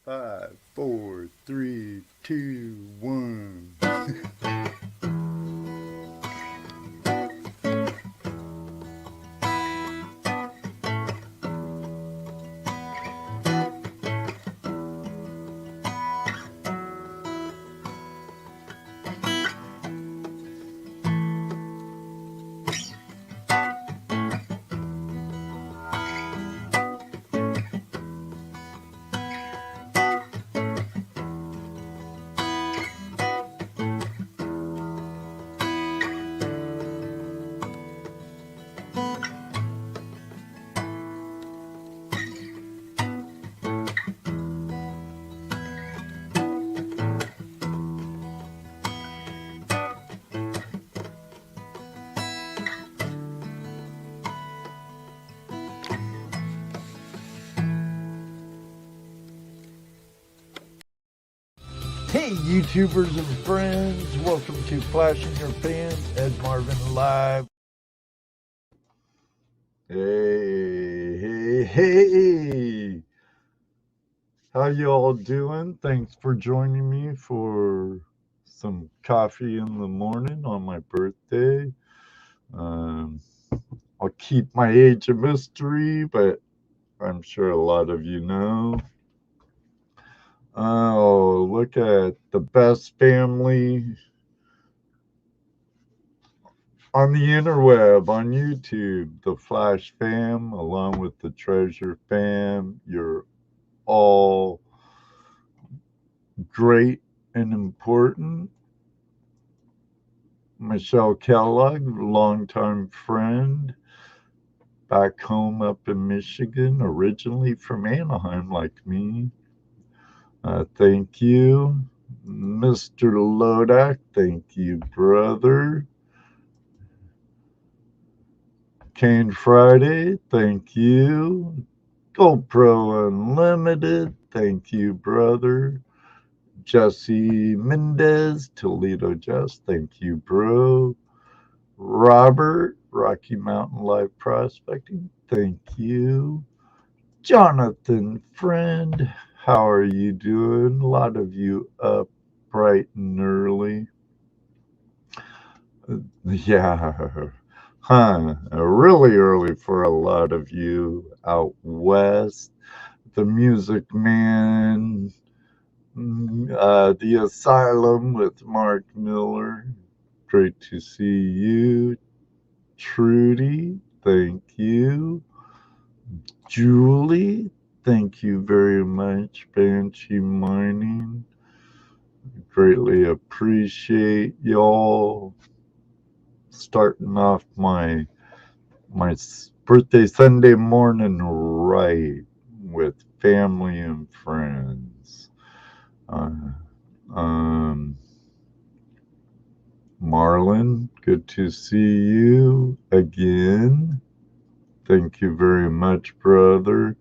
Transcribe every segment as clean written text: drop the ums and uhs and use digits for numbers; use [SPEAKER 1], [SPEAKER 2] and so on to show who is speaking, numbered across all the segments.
[SPEAKER 1] 5, 4, 3, 2, 1.
[SPEAKER 2] Hey, YouTubers and friends, welcome to Flashing Your Pan, Ed Marvin Live. Hey. How you all doing? Thanks for joining me for some coffee in the morning on my birthday. I'll keep my age a mystery, but I'm sure a lot of you know. Oh, look at the best family on the interweb, on YouTube, the Flash fam, along with the Treasure fam. You're all great and important. Michelle Kellogg, longtime friend, back home up in Michigan, originally from Anaheim, like me. Thank you. Mr. Lodak, thank you, brother. Kane Friday, thank you. Gold Pro Unlimited, thank you, brother. Jesse Mendez, Toledo Jess, thank you, bro. Robert, Rocky Mountain Live Prospecting, thank you. Jonathan Friend, how are you doing? A lot of you up bright and early. Yeah, really early for a lot of you out west. The Music Man, The Asylum with Mark Miller. Great to see you. Trudy, thank you. Julie, thank you very much. Banshee Mining, greatly appreciate y'all starting off my birthday Sunday morning right with family and friends. Marlon, good to see you again. Thank you very much, brother.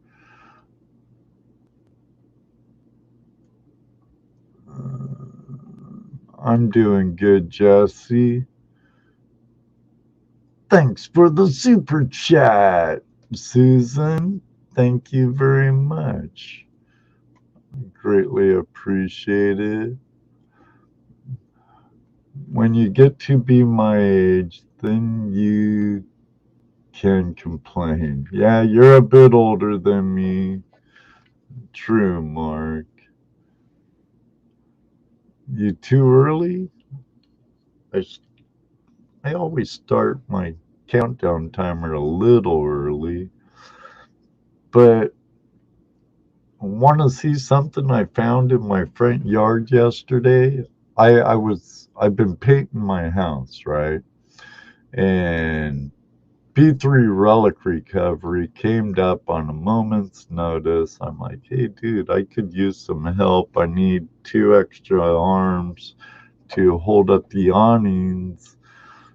[SPEAKER 2] I'm doing good, Jesse. Thanks for the super chat, Susan. Thank you very much. Greatly appreciate it. When you get to be my age, then you can complain. Yeah, you're a bit older than me. True, Mark. You too early? I always start my countdown timer a little early, but want to see something I found in my front yard yesterday? I've been painting my house, right? And B3 Relic Recovery came up on a moment's notice. I'm like, hey, dude, I could use some help. I need 2 extra arms to hold up the awnings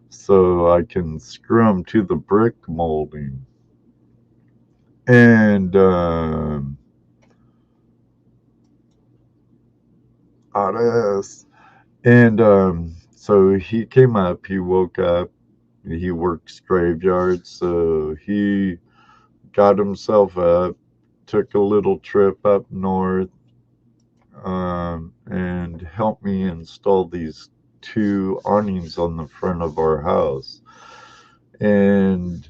[SPEAKER 2] so I can screw them to the brick molding. And so he came up, he woke up, he works graveyard, so he got himself up, took a little trip up north, and helped me install these two awnings on the front of our house. And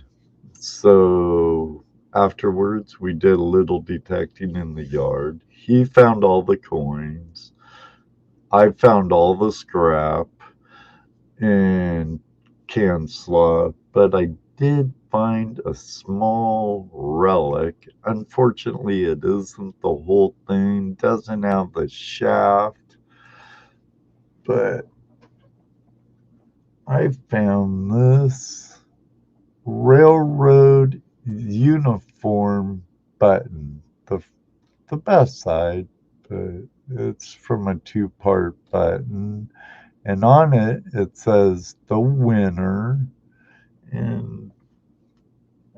[SPEAKER 2] so afterwards, we did a little detecting in the yard. He found all the coins. I found all the scrap and canned slaw, but I did find a small relic. Unfortunately, it isn't the whole thing, doesn't have the shaft, but I found this railroad uniform button, the best side, but it's from a two-part button, and on it it says the winner. And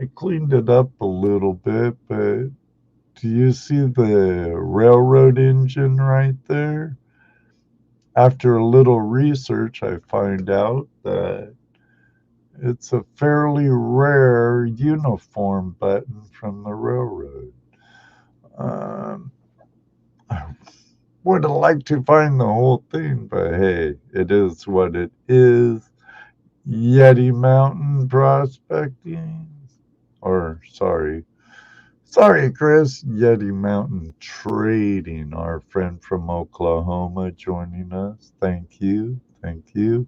[SPEAKER 2] I cleaned it up a little bit, but do you see the railroad engine right there? After a little research, I find out that it's a fairly rare uniform button from the railroad. Um, I would have liked to find the whole thing, but hey, it is what it is. Yeti Mountain Prospecting. Or, sorry, Chris. Yeti Mountain Trading, our friend from Oklahoma joining us. Thank you. Thank you.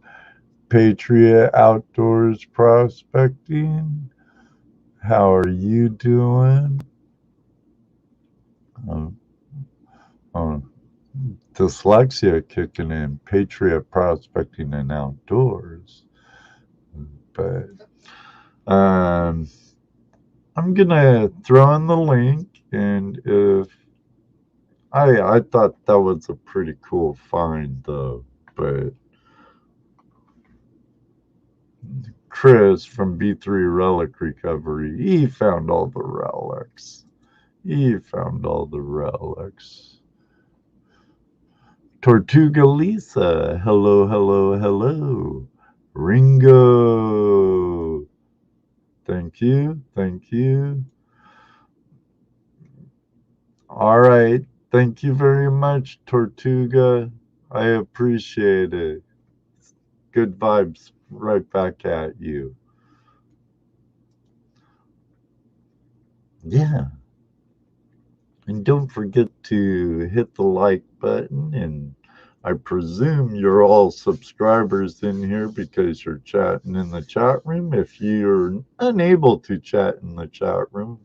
[SPEAKER 2] Patriot Outdoors Prospecting. How are you doing? Um, um, Dyslexia kicking in. Patriot Prospecting and Outdoors. But I'm gonna throw in the link, and if I thought that was a pretty cool find though, but Chris from B3 Relic Recovery, he found all the relics. He found all the relics. Tortuga Lisa, hello, hello, hello. Ringo, thank you, thank you. All right, thank you very much, Tortuga. I appreciate it. Good vibes right back at you. Yeah. And don't forget to hit the like button. And I presume you're all subscribers in here because you're chatting in the chat room. If you're unable to chat in the chat room,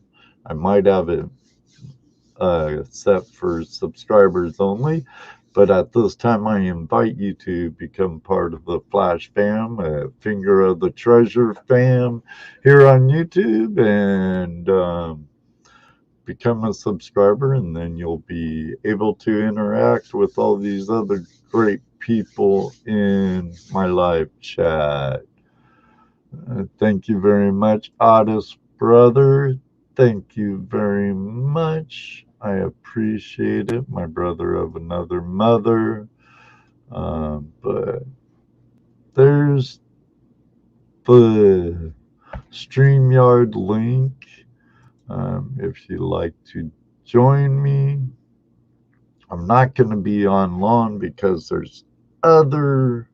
[SPEAKER 2] I might have it set for subscribers only. But at this time, I invite you to become part of the Flash fam, Finger of the Treasure fam here on YouTube. And become a subscriber, and then you'll be able to interact with all these other great people in my live chat. Thank you very much, Otis brother. Thank you very much. I appreciate it, my brother of another mother. But there's the StreamYard link. If you'd like to join me, I'm not going to be on long because there's other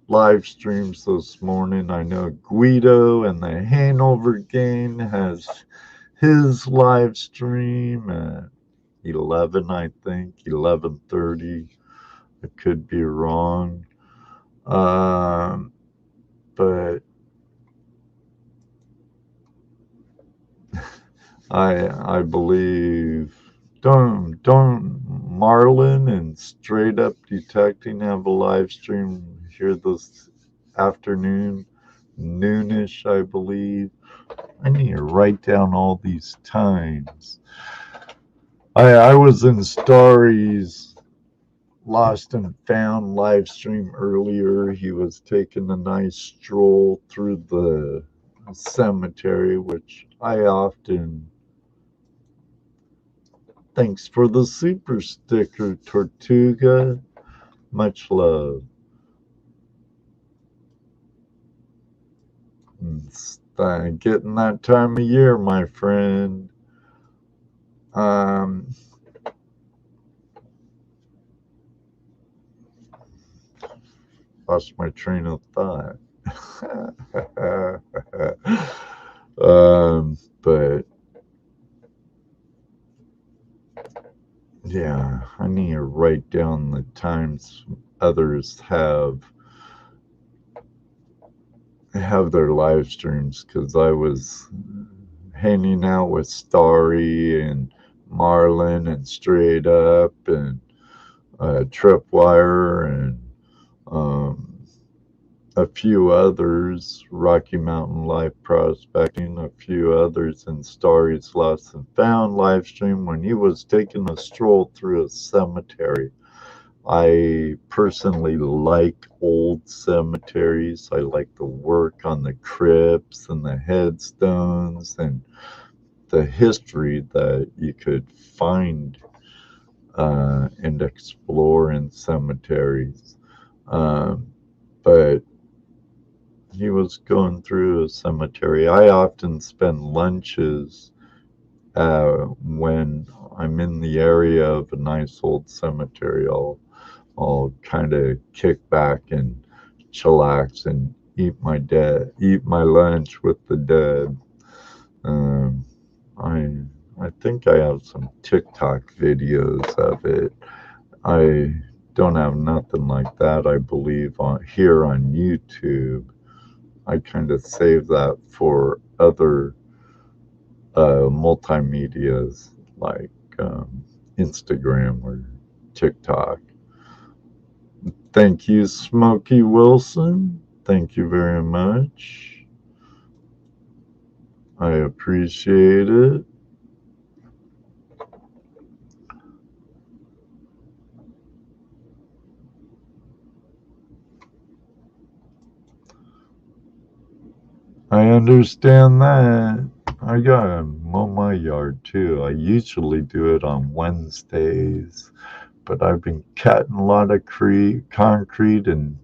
[SPEAKER 2] live streams this morning. I know Guido and the Hanover gang has his live stream at 11, I think, 11:30. I could be wrong. But I believe don't Marlin and Straight Up Detecting have a live stream here this afternoon, noonish, I believe. I need to write down all these times. I was in Starry's Lost and Found live stream earlier. He was taking a nice stroll through the cemetery, which I often. Thanks for the super sticker, Tortuga. Much love. It's getting that time of year, my friend. Um, lost my train of thought. But yeah, I need to write down the times others have their live streams, because I was hanging out with Starry and Marlin and Straight Up and Tripwire and a few others, Rocky Mountain Life Prospecting, a few others in Starry's Lost and Found live stream when he was taking a stroll through a cemetery. I personally like old cemeteries. I like the work on the crypts and the headstones and the history that you could find and explore in cemeteries. But he was going through a cemetery. I often spend lunches when I'm in the area of a nice old cemetery. I'll kind of kick back and chillax and eat my lunch with the dead. Um, I think I have some TikTok videos of it. I don't have nothing like that, I believe, here on YouTube. I kind of save that for other multimedias like Instagram or TikTok. Thank you, Smokey Wilson. Thank you very much. I appreciate it. I understand that. I gotta mow my yard too. I usually do it on Wednesdays, but I've been cutting a lot of concrete and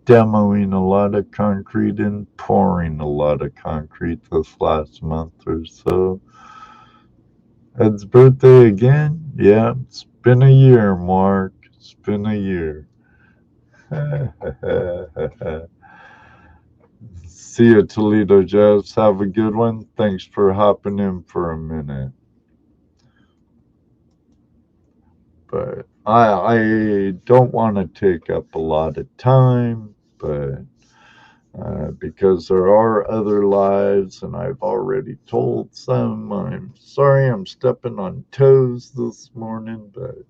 [SPEAKER 2] demoing a lot of concrete and pouring a lot of concrete this last month or so. Ed's birthday again? Yeah, it's been a year, Mark. It's been a year. See you, Toledo Jazz. Have a good one. Thanks for hopping in for a minute. But I don't want to take up a lot of time, but because there are other lives, and I've already told some. I'm sorry I'm stepping on toes this morning, but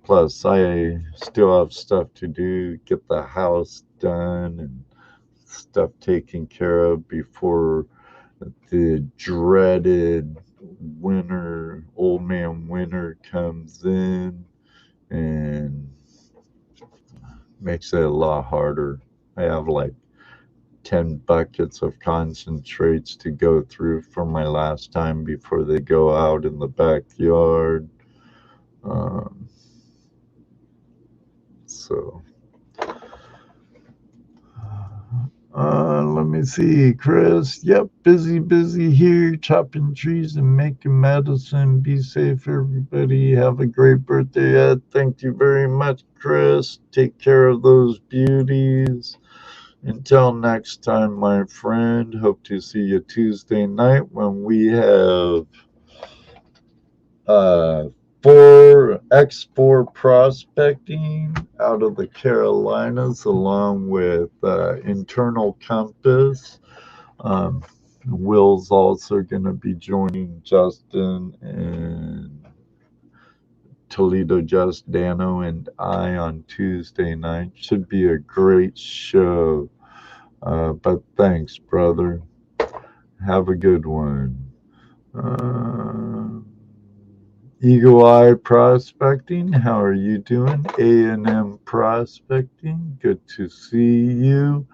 [SPEAKER 2] plus I still have stuff to do, get the house done and stuff taken care of before the dreaded old man winter comes in and makes it a lot harder. I have like 10 buckets of concentrates to go through from my last time before they go out in the backyard. So, let me see, Chris. Yep, busy here, chopping trees and making medicine. Be safe, everybody. Have a great birthday, Ed. Thank you very much, Chris. Take care of those beauties. Until next time, my friend, hope to see you Tuesday night when we have X4 prospecting out of the Carolinas, along with Internal Compass. Will's also going to be joining Justin and Toledo Just Dano and I on Tuesday night. Should be a great show. But thanks, brother. Have a good one. Eagle Eye Prospecting, how are you doing? A&M Prospecting, good to see you.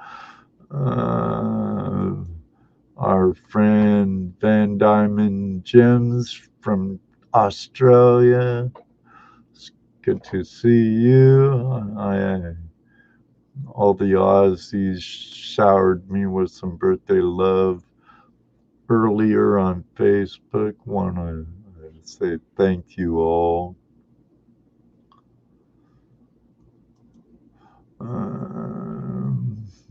[SPEAKER 2] Our friend Van Diamond Gems from Australia, it's good to see you. All the Aussies showered me with some birthday love earlier on Facebook. Want to say thank you all.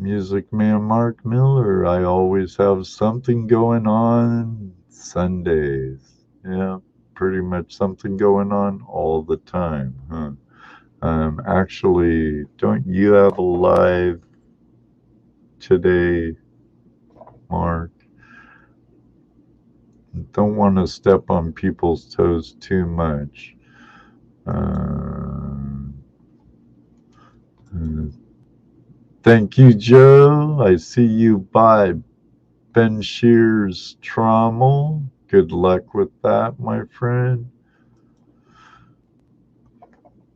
[SPEAKER 2] Music Man Mark Miller. I always have something going on Sundays. Yeah, pretty much something going on all the time, huh? Actually, don't you have a live today, Mark? Don't want to step on people's toes too much. Uh, Thank you, Joe. I see you by Ben Shears Trommel. Good luck with that, my friend.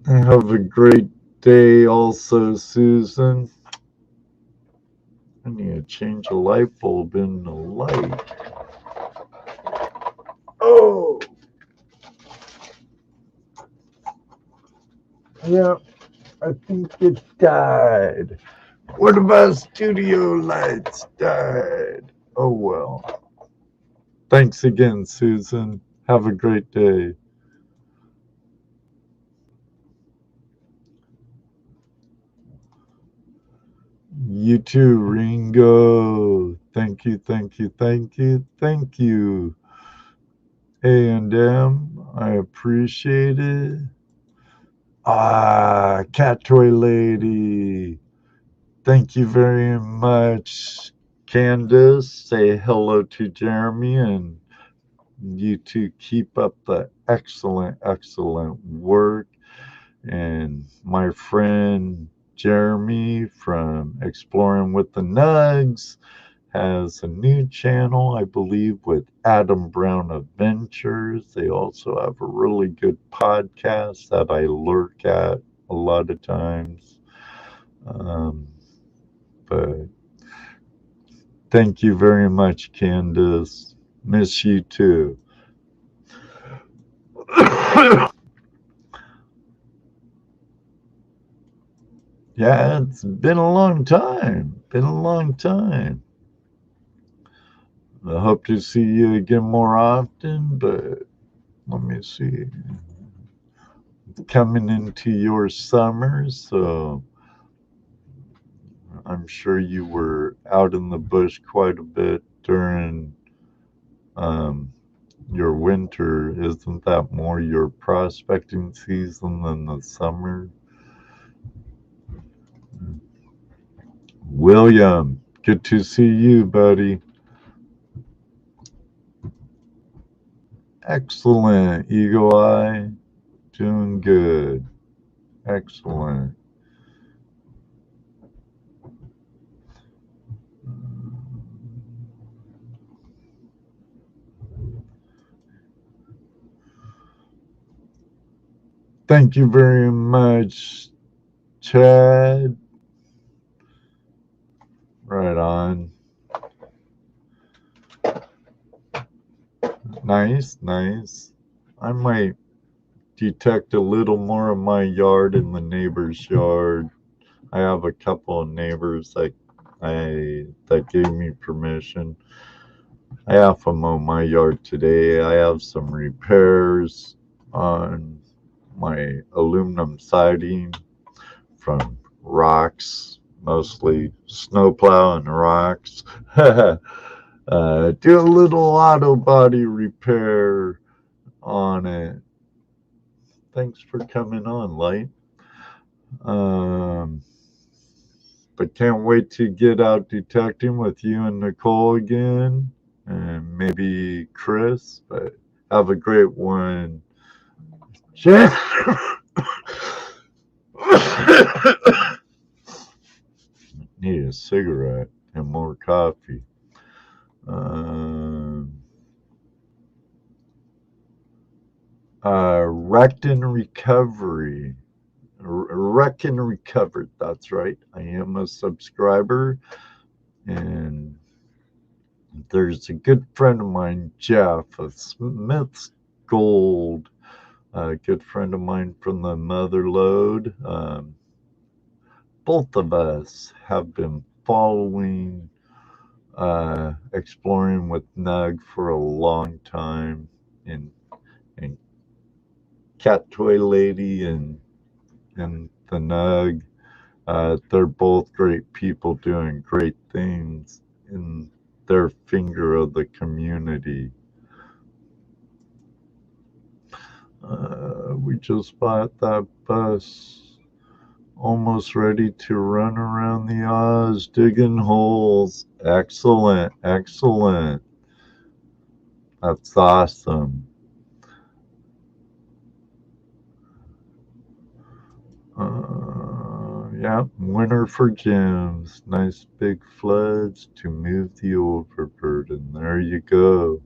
[SPEAKER 2] Have a great day also, Susan. I need to change a light bulb in the light. Oh, yeah, I think it died. What about studio lights died? Oh, well. Thanks again, Susan. Have a great day. You too, Ringo. Thank you, thank you, thank you, thank you. A&M, I appreciate it. Ah, Cat Toy Lady. Thank you very much, Candace. Say hello to Jeremy, and you two keep up the excellent, excellent work. And my friend Jeremy from Exploring with the Nugs has a new channel, I believe, with Adam Brown Adventures. They also have a really good podcast that I lurk at a lot of times. But thank you very much, Candace. Miss you too. Yeah, it's been a long time. Been a long time. I hope to see you again more often, but let me see. Coming into your summer, so I'm sure you were out in the bush quite a bit during um, your winter. Isn't that more your prospecting season than the summer? William, good to see you, buddy. Excellent, Eagle Eye. Doing good. Excellent. Thank you very much, Chad. Right on. Nice, nice. I might detect a little more of my yard in the neighbor's yard. I have a couple of neighbors that gave me permission. I have to mow my yard today. I have some repairs on my aluminum siding from rocks, mostly snowplow and rocks. Do a little auto body repair on it. Thanks for coming on, Light. Um, but can't wait to get out detecting with you and Nicole again, and maybe Chris. But have a great one. Need a cigarette and more coffee. Wrecked and recovery. Wreck and recovered. That's right. I am a subscriber, and there's a good friend of mine, Jeff of Smith's Gold, a good friend of mine from the Mother Lode. Both of us have been following Exploring with Nug for a long time, and Cat Toy Lady and the Nug They're both great people doing great things in their finger of the community. We just bought that bus, almost ready to run around the Oz digging holes. Excellent, excellent. That's awesome. Yeah, winter for gems. Nice big floods to move the overburden. There you go.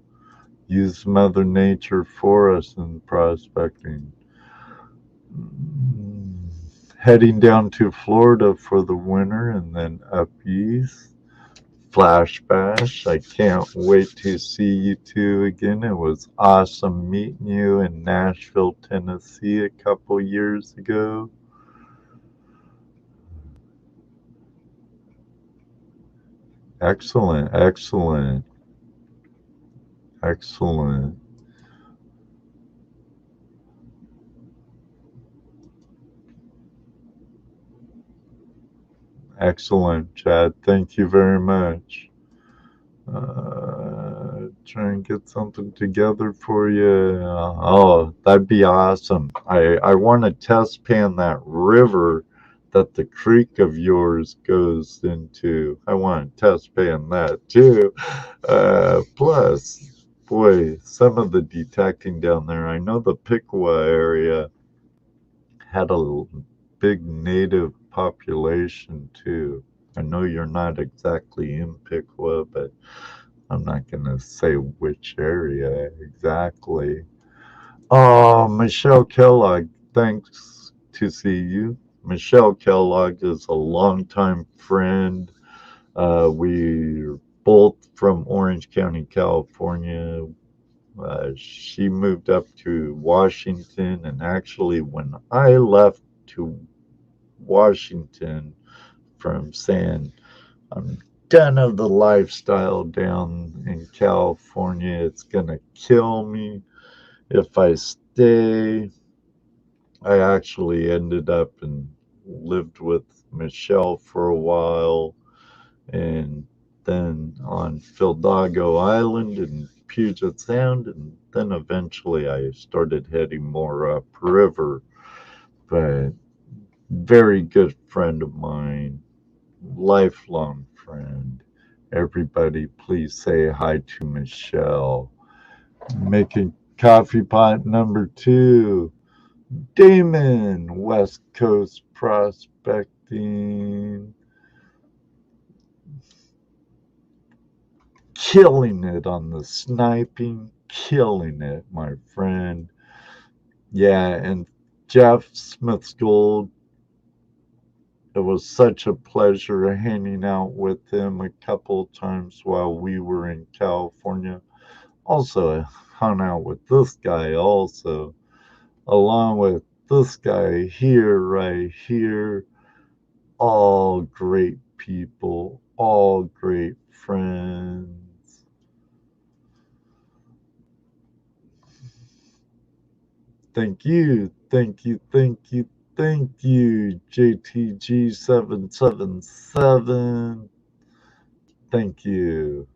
[SPEAKER 2] Use Mother Nature for us in prospecting. Mm, Heading down to Florida for the winter and then up east. Flash Bash. I can't wait to see you two again. It was awesome meeting you in Nashville, Tennessee a couple years ago. Excellent, excellent, excellent, excellent, Chad. Thank you very much. Try and get something together for you. Oh, that'd be awesome. I want to test pan that river that the creek of yours goes into. I want to test pan that too. Plus, boy, some of the detecting down there. I know the Piqua area had a big native population too. I know you're not exactly in Piqua, but I'm not going to say which area exactly. Oh, Michelle Kellogg, thanks to see you. Michelle Kellogg is a longtime friend. We're both from Orange County, California. She moved up to Washington, and actually, when I left to Washington from San, I'm done of the lifestyle down in California. It's gonna kill me if I stay. I actually ended up and lived with Michelle for a while, and then on Fildago Island and Puget Sound, and then eventually I started heading more upriver. But very good friend of mine, lifelong friend. Everybody, please say hi to Michelle. Making coffee pot number 2. Damon, West Coast prospecting. Killing it on the sniping. Killing it, my friend. Yeah, and Jeff Smith's Gold. It was such a pleasure hanging out with him a couple of times while we were in California. Also, I hung out with this guy also, along with this guy here, right here. All great people, all great friends. Thank you, thank you, thank you, thank you, JTG777. Thank you.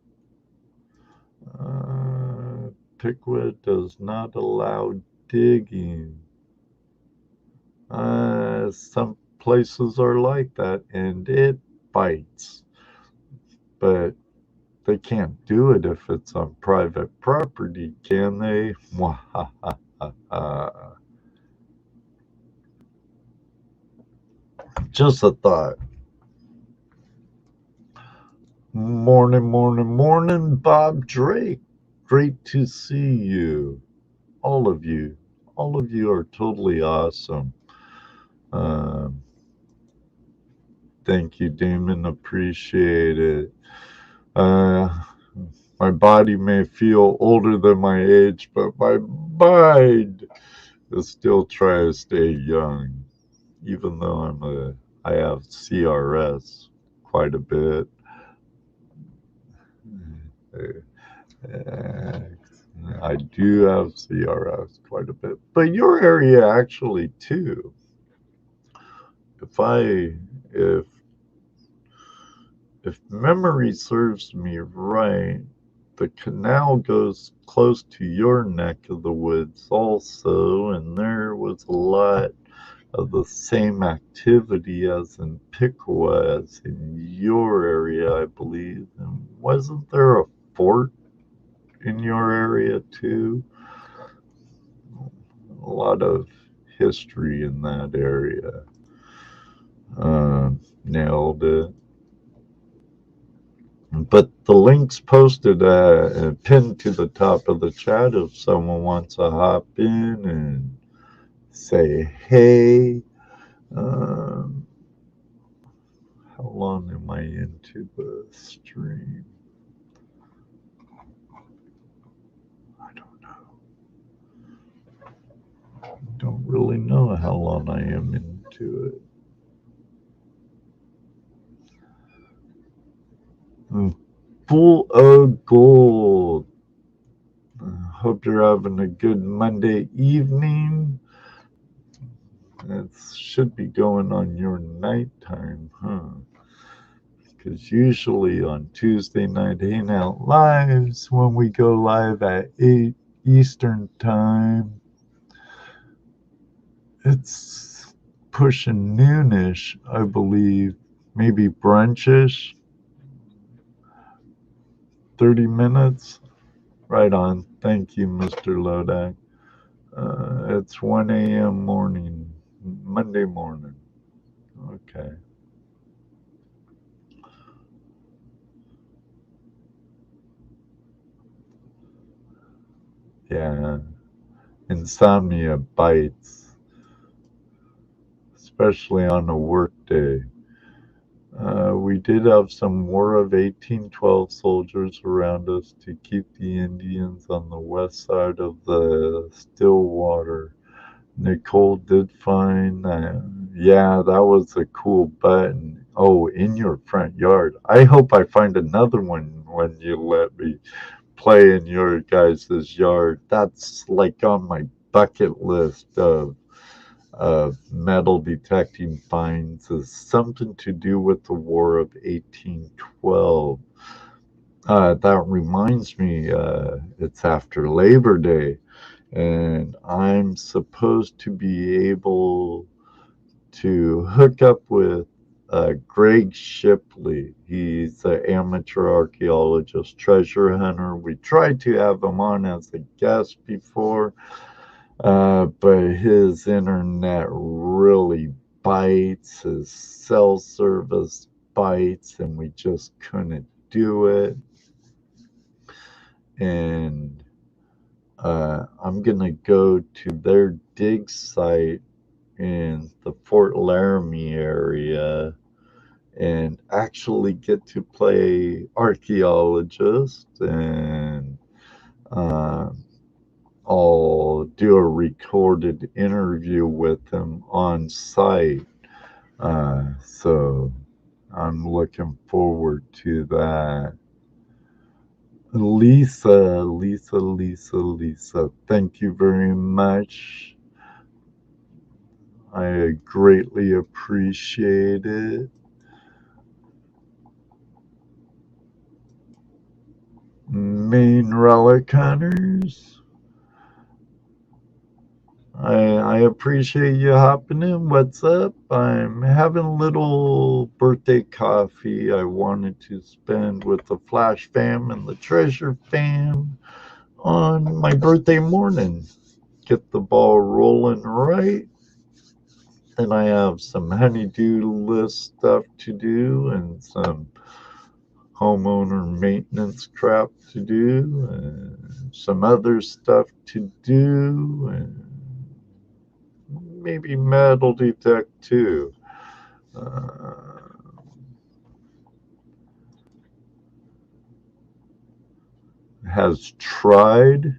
[SPEAKER 2] Piqua does not allow digging. Some places are like that, and it bites. But they can't do it if it's on private property, can they? Just a thought. Morning, morning, morning, Bob Drake. Great to see you. All of you. All of you are totally awesome. Um, Thank you, Damon. Appreciate it. Uh, my body may feel older than my age, but my mind is still trying to stay young, even though I have CRS quite a bit. Uh, I do have CRS quite a bit, but your area actually too. If I if memory serves me right, the canal goes close to your neck of the woods also, and there was a lot of the same activity as in Piqua as in your area, I believe. And wasn't there a fort in your area too? A lot of history in that area. Nailed it. But the link's posted pinned to the top of the chat if someone wants to hop in and say hey. Um, how long am I into the stream? I don't know. Don't really know how long I am into it. Full of gold. Hope you're having a good Monday evening. It should be going on your nighttime, huh? Because usually on Tuesday night Hangout Lives, when we go live at 8 Eastern Time, it's pushing noonish, I believe. Maybe brunchish. 30 minutes. Right on. Thank you, Mr. Lodak. It's 1 a.m. morning, Monday morning. Okay. Yeah. Insomnia bites, especially on a work day. We did have some War of 1812 soldiers around us to keep the Indians on the west side of the Stillwater. Nicole did find that. Yeah, that was a cool button. Oh, in your front yard. I hope I find another one when you let me play in your guys' yard. That's like on my bucket list of metal detecting finds, is something to do with the War of 1812. That reminds me, it's after Labor Day, and I'm supposed to be able to hook up with Greg Shipley. He's an amateur archaeologist, treasure hunter. We tried to have him on as a guest before, but his internet really bites, his cell service bites, and we just couldn't do it. And I'm going to go to their dig site in the Fort Laramie area and actually get to play archaeologist, and I'll do a recorded interview with him on site. So I'm looking forward to that. Lisa, thank you very much. I greatly appreciate it. Main relic hunters, I appreciate you hopping in. What's up? I'm having a little birthday coffee I wanted to spend with the Flash fam and the Treasure fam on my birthday morning. Get the ball rolling right. Then I have some honeydew list stuff to do and some homeowner maintenance crap to do and some other stuff to do, and maybe metal detect too. Has tried.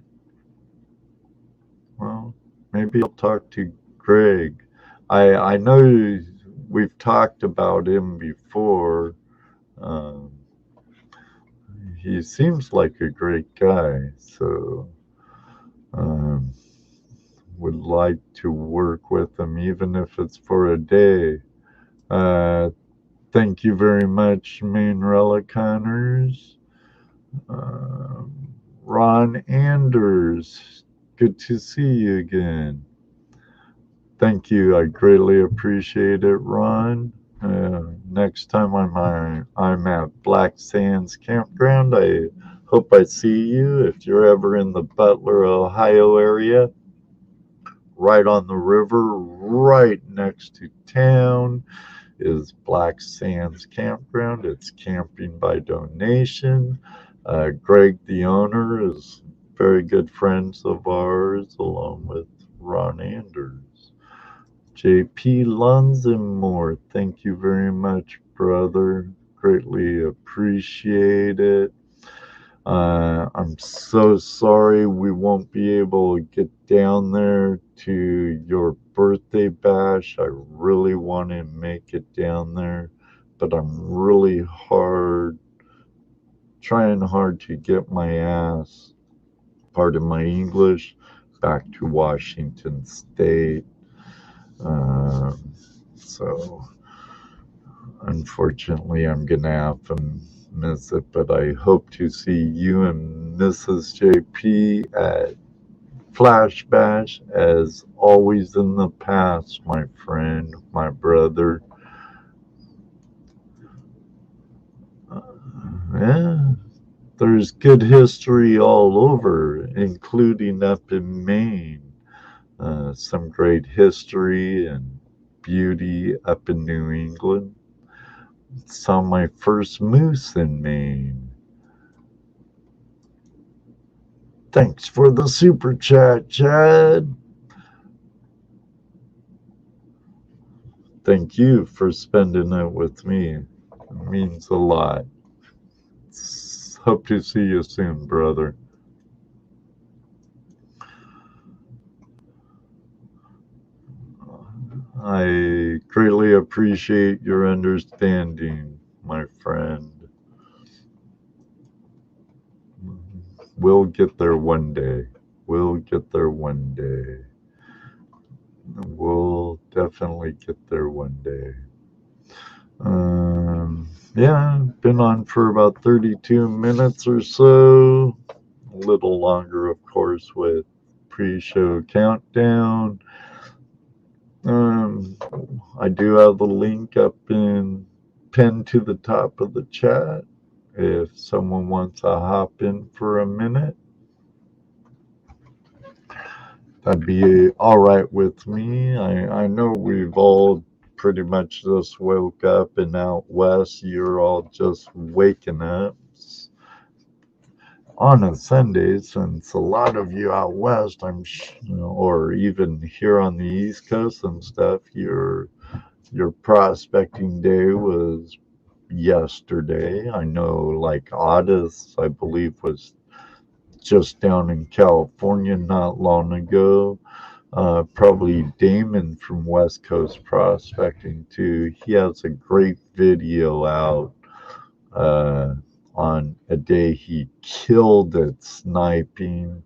[SPEAKER 2] Well, maybe I'll talk to Greg. I know we've talked about him before. Um, he seems like a great guy, so um, would like to work with him, even if it's for a day. Thank you very much, Main Reliconners. Um, Ron Anders, good to see you again. Thank you. I greatly appreciate it, Ron. Next time I'm at Black Sands Campground, I hope I see you. If you're ever in the Butler, Ohio area, right on the river, right next to town, is Black Sands Campground. It's camping by donation. Greg, the owner, is very good friends of ours, along with Ron Anders. JP Lunzenmore, thank you very much, brother. Greatly appreciate it. I'm so sorry we won't be able to get down there to your birthday bash. I really want to make it down there, but I'm really trying hard to get my ass, pardon my English, back to Washington State. So unfortunately, I'm going to have to miss it, but I hope to see you and Mrs. JP at Flash Bash, as always in the past, my friend, my brother. Yeah, there's good history all over, including up in Maine. Some great history and beauty up in New England. Saw my first moose in Maine. Thanks for the super chat, Chad. Thank you for spending it with me. It means a lot. Hope to see you soon, brother. I greatly appreciate your understanding, my friend. We'll get there one day. We'll get there one day. We'll definitely get there one day. Yeah, been on for about 32 minutes or so. A little longer, of course, with pre-show countdown. I do have the link up in pinned to the top of the chat if someone wants to hop in for a minute. That'd be all right with me. I know we've all pretty much just woke up, and out west, you're all just waking up on a Sunday, since a lot of you out west, or even here on the East Coast and stuff, your prospecting day was yesterday. I know, like Otis, I believe, was just down in California not long ago. Probably Damon from West Coast Prospecting too. He has a great video out on a day he killed at sniping.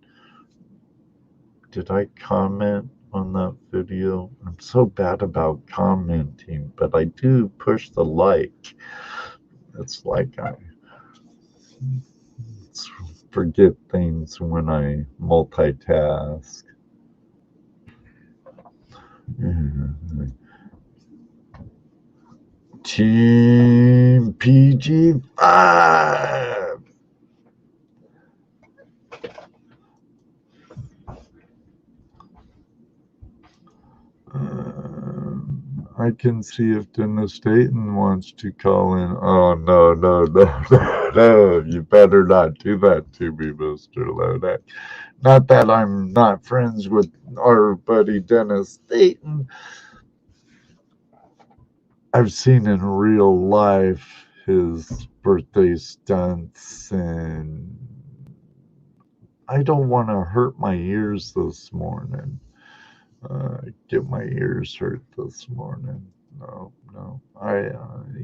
[SPEAKER 2] Did I comment on that video? I'm so bad about commenting, but I do push the like. It's like I forget things when I multitask. Team PG5. I can see if Dennis Dayton wants to call in. Oh, no, no, no, no, no. You better not do that to me, Mr. Lodak. Not that I'm not friends with our buddy Dennis Dayton. I've seen in real life his birthday stunts, and I don't want to hurt my ears this morning. Get my ears hurt this morning. No, no.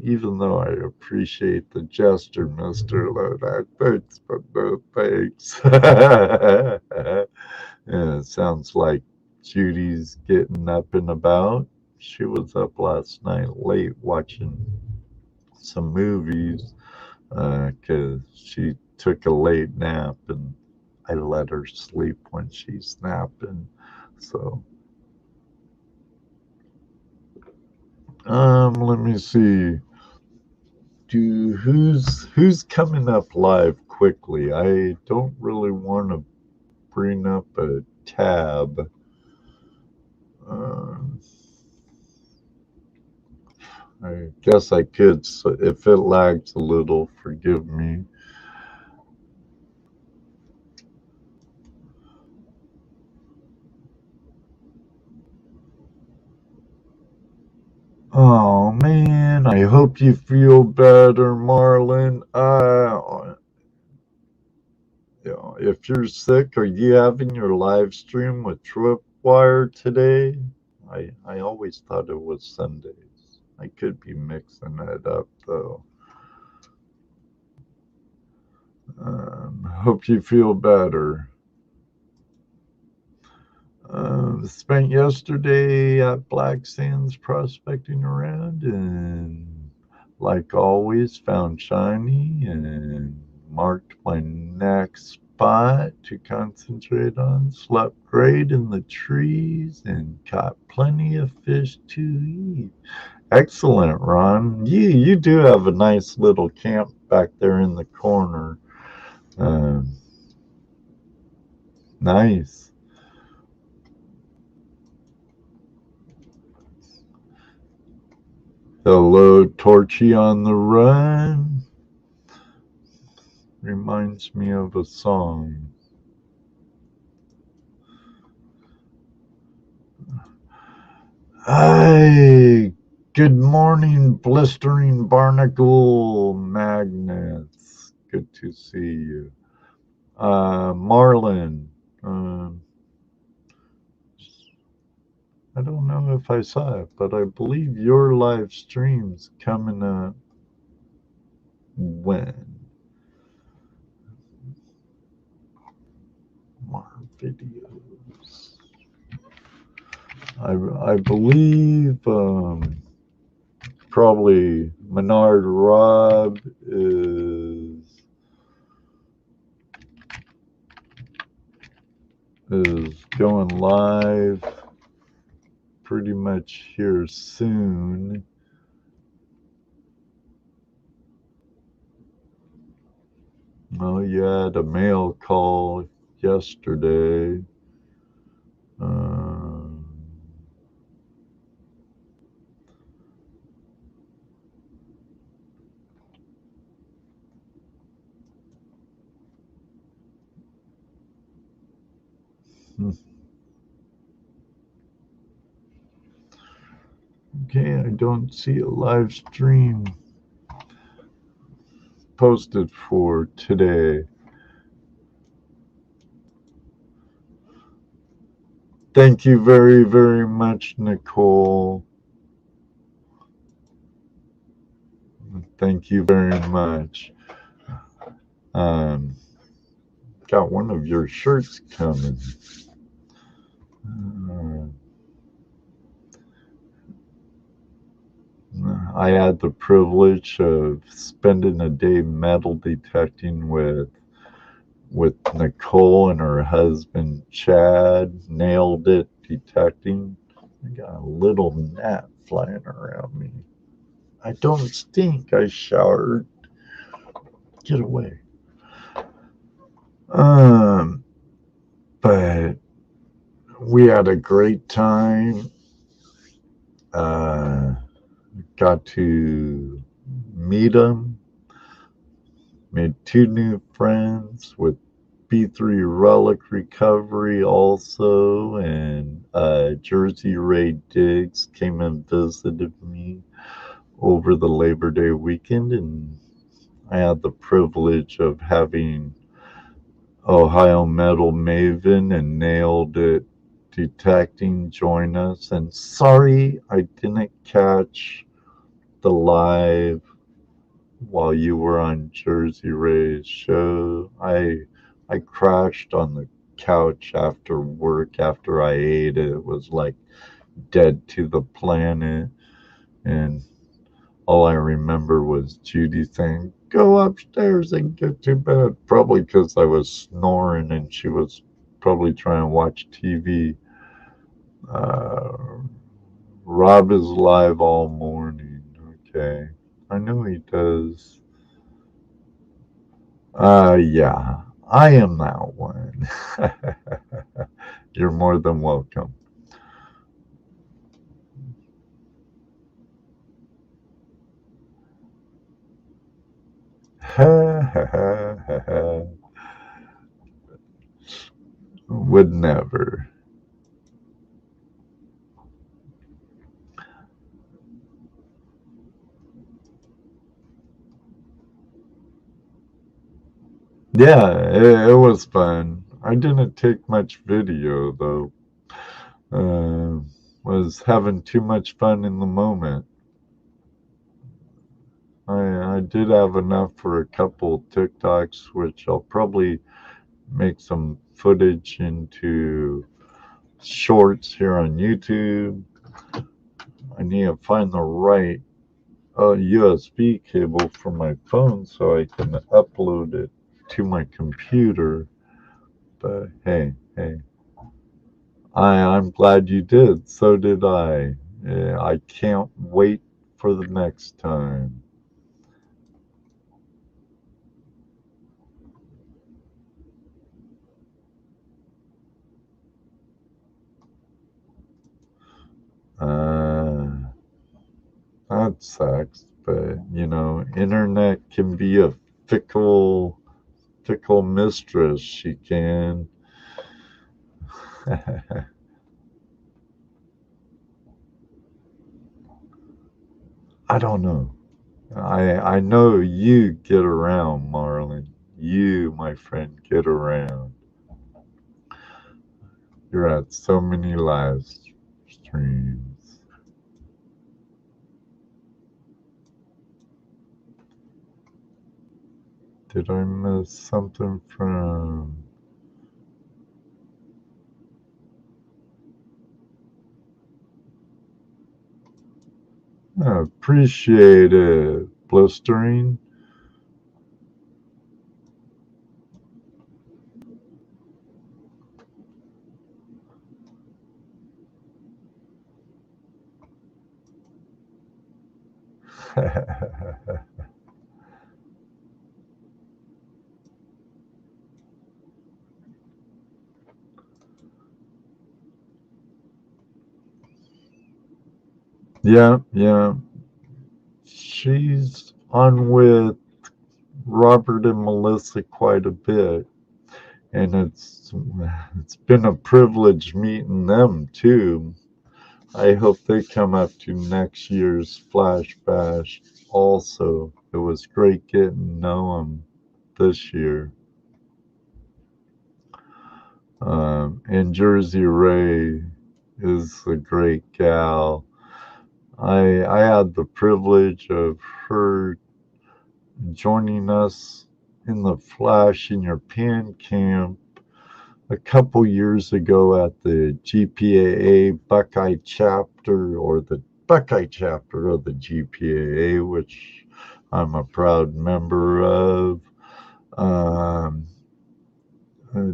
[SPEAKER 2] Even though I appreciate the gesture, Mr. Lodak, thanks, but no thanks. Yeah, it sounds like Judy's getting up and about. She was up last night late watching some movies because she took a late nap and I let her sleep when she's napping. So, let me see. Who's coming up live quickly? I don't really want to bring up a tab. Um, I guess I could. So if it lags a little, forgive me. Oh man, I hope you feel better, Marlon. If you're sick, are you having your live stream with Tripwire today? I always thought it was Sundays. I could be mixing it up though. Hope you feel better. Spent yesterday at Black Sands prospecting around and, like always, found shiny and marked my next spot to concentrate on. Slept great in the trees and caught plenty of fish to eat. Excellent, Ron. You do have a nice little camp back there in the corner. Nice. Hello, Torchy on the Run. Reminds me of a song. Hi, good morning, blistering barnacle magnets. Good to see you. Marlon, I don't know if I saw it, but I believe your live stream's coming up when? More videos. I believe probably Menard Rob is going live pretty much here soon. Well, you had a mail call yesterday. Okay, I don't see a live stream posted for today. Thank you very, very much, Nicole. Thank you very much. Got one of your shirts coming. I had the privilege of spending a day metal detecting with Nicole and her husband Chad. Nailed it detecting. I got a little gnat flying around me. I don't stink. I showered. Get away. But we had a great time. Got to meet them. Made 2 new friends with B3 Relic Recovery also, and Jersey Ray Diggs came and visited me over the Labor Day weekend, and I had the privilege of having Ohio Metal Maven and Nailed It Detecting join us. And sorry I didn't catch the live while you were on Jersey Ray's show. I crashed on the couch after work after I ate. It was like dead to the planet, and All I remember was Judy saying, "Go upstairs and get to bed." Probably because I was snoring and she was probably trying to watch TV. Uh, Rob is live all morning. Okay. I know he does. Yeah, I am that one. You're more than welcome. Would never. Yeah, it was fun. I didn't take much video though. Was having too much fun in the moment. I did have enough for a couple TikToks, which I'll probably make some footage into shorts here on YouTube. I need to find the right USB cable for my phone so I can upload it to my computer. But hey, I'm glad you did. So did I. Yeah, I can't wait for the next time. Uh, that sucks, but internet can be a fickle mistress. She can. I don't know. I know you get around, Marlon. You, my friend, get around. You're at so many live streams. Did I miss something from? I appreciate it, blistering. Yeah. She's on with Robert and Melissa quite a bit, and it's been a privilege meeting them too. I hope they come up to next year's Flash Bash also. It was great getting to know them this year. And Jersey Ray is a great gal. I had the privilege of her joining us in the Flash in Your Pan camp a couple years ago at the GPAA Buckeye chapter, or the Buckeye chapter of the GPAA, which I'm a proud member of. Um,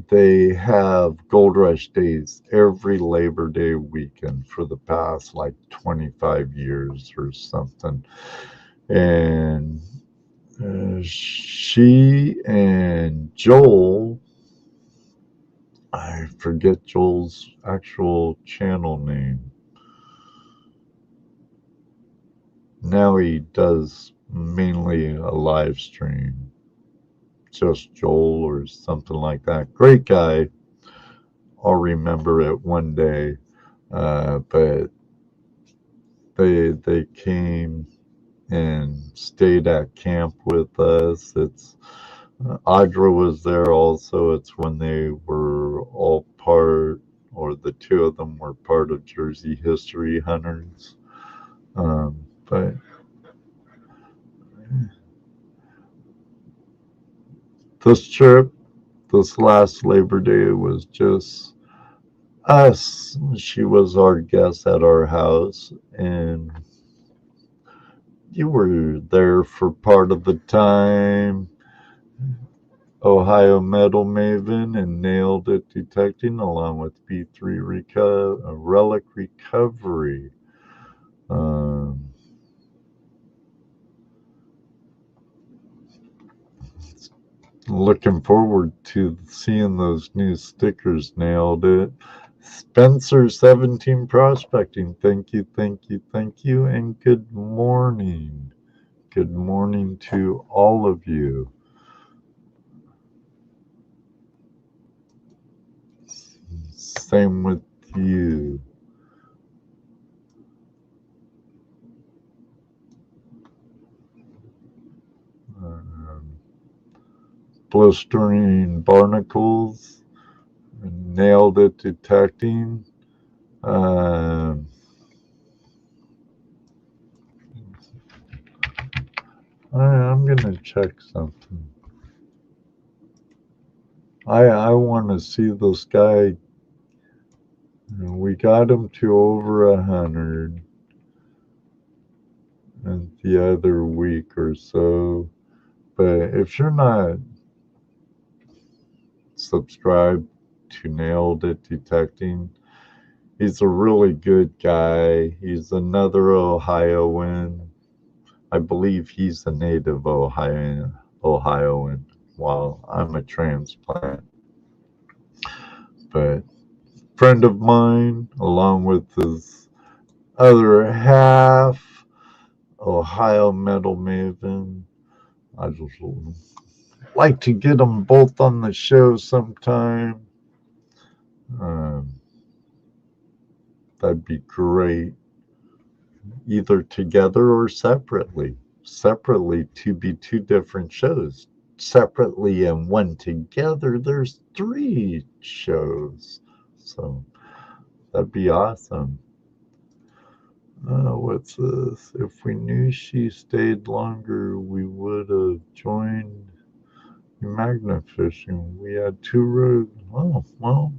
[SPEAKER 2] they have Gold Rush days every Labor Day weekend for the past like 25 years or something. And she and Joel, I forget Joel's actual channel name. Now he does mainly a live stream, just Joel or something like that. Great guy. I'll remember it one day. But they came and stayed at camp with us. It's Audra was there also. It's when they were all part, or the two of them were part of Jersey History Hunters. But this trip, this last Labor Day, was just us. She was our guest at our house, and You were there for part of the time. Ohio Metal Maven and Nailed It Detecting, along with B3 Relic Recovery. Looking forward to seeing those new stickers. Nailed It. Spencer17 Prospecting, thank you, thank you, thank you, and good morning. Good morning to all of you. Same with you. Blistering Barnacles, Nailed It Detecting. I'm gonna check something. I want to see this guy. We got him to over 100 and the other week or so. But if you're not subscribed to Nailed It Detecting, he's a really good guy. He's another Ohioan. I believe he's a native Ohioan, while I'm a transplant. But friend of mine, along with his other half, Ohio Metal Maven. I just like to get them both on the show sometime. That'd be great. Either together or separately. Separately to be two different shows. Separately and one together, there's 3 shows. So that'd be awesome. What's this? If we knew she stayed longer, we would have joined magnet fishing. We had 2 roads. Oh, well,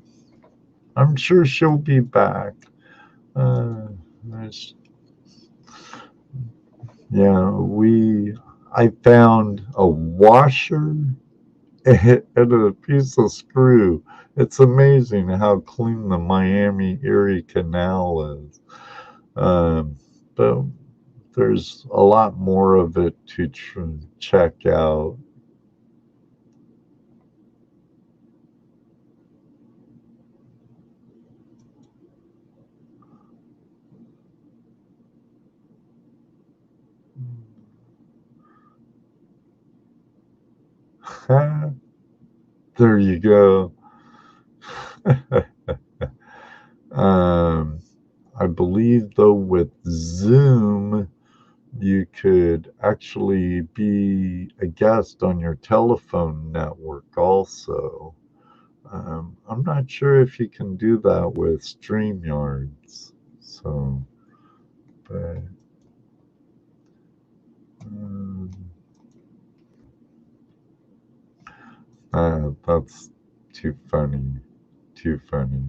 [SPEAKER 2] I'm sure she'll be back. I found a washer and a piece of screw. It's amazing how clean the Miami-Erie Canal is. But there's a lot more of it to check out. There you go. I believe, though, with Zoom, you could actually be a guest on your telephone network also. I'm not sure if you can do that with StreamYards. So, but that's too funny. Too funny.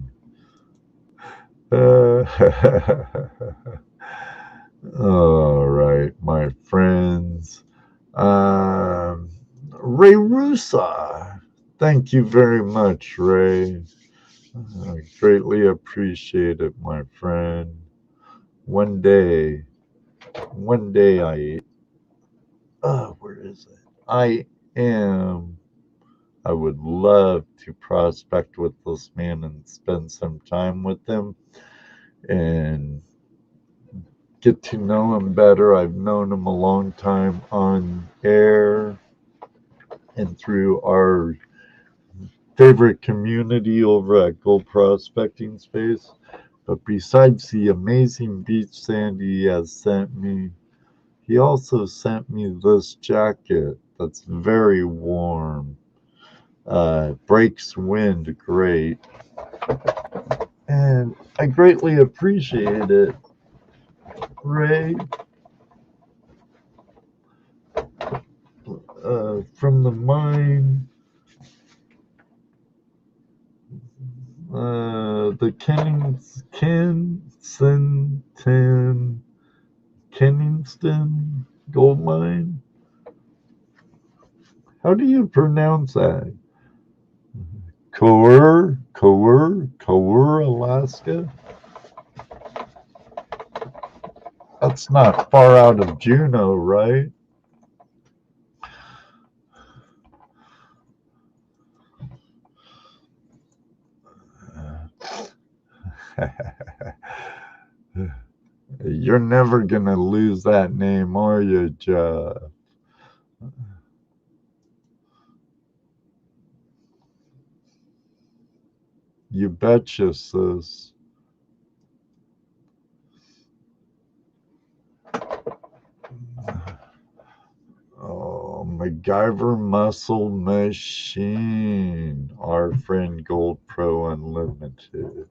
[SPEAKER 2] All right, my friends. Ray Rusa. Thank you very much, Ray. I greatly appreciate it, my friend. One day where is it? I would love to prospect with this man and spend some time with him and get to know him better. I've known him a long time on air and through our favorite community over at Gold Prospecting Space. But besides the amazing beach sand he has sent me, he also sent me this jacket that's very warm. Breaks wind great. And I greatly appreciate it, Ray. From the mine, the Kenningston, gold mine? How do you pronounce that? Coeur, Alaska? That's not far out of Juneau, right? You're never gonna lose that name, are you, Jeff? You betcha, sis. Oh, MacGyver Muscle Machine. Our friend Gold Pro Unlimited.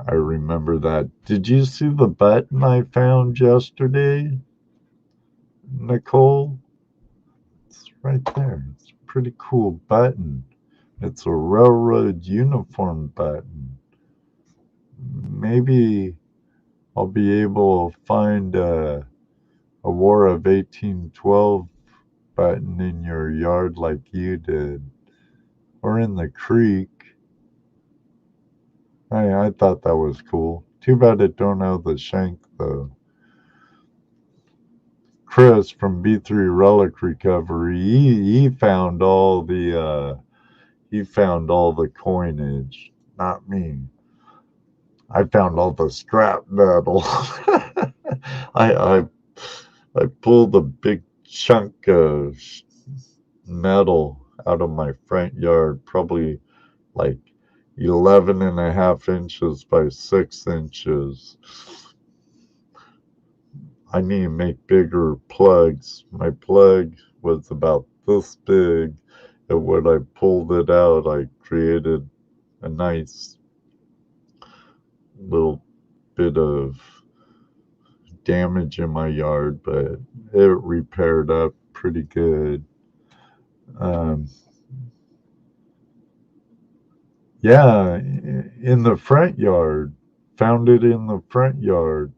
[SPEAKER 2] I remember that. Did you see the button I found yesterday, Nicole? It's right there. It's a pretty cool button. It's a railroad uniform button. Maybe I'll be able to find a War of 1812 button in your yard like you did, or in the creek. I thought that was cool. Too bad it don't have the shank though. Chris from B3 Relic Recovery, he found all the coinage, not me. I found all the scrap metal. I I pulled a big chunk of metal out of my front yard, probably like 11.5 inches by 6 inches. I need to make bigger plugs. My plug was about this big, and when I pulled it out, I created a nice little bit of damage in my yard, but it repaired up pretty good. Um, yeah, in the front yard. Found it in the front yard.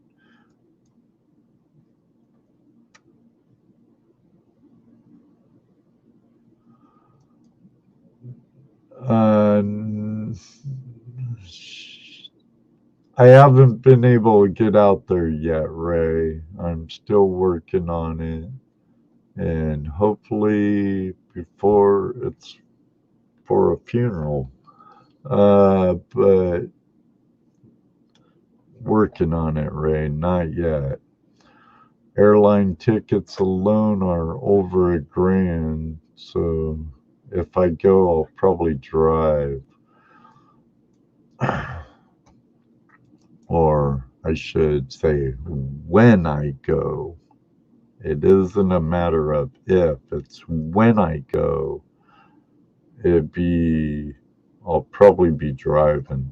[SPEAKER 2] Uh, I haven't been able to get out there yet, Ray. I'm still working on it. And hopefully before it's for a funeral. But working on it, Ray, not yet. Airline tickets alone are over $1,000. So if I go, I'll probably drive. Or I should say, when I go. It isn't a matter of if, it's when I go. I'll probably be driving.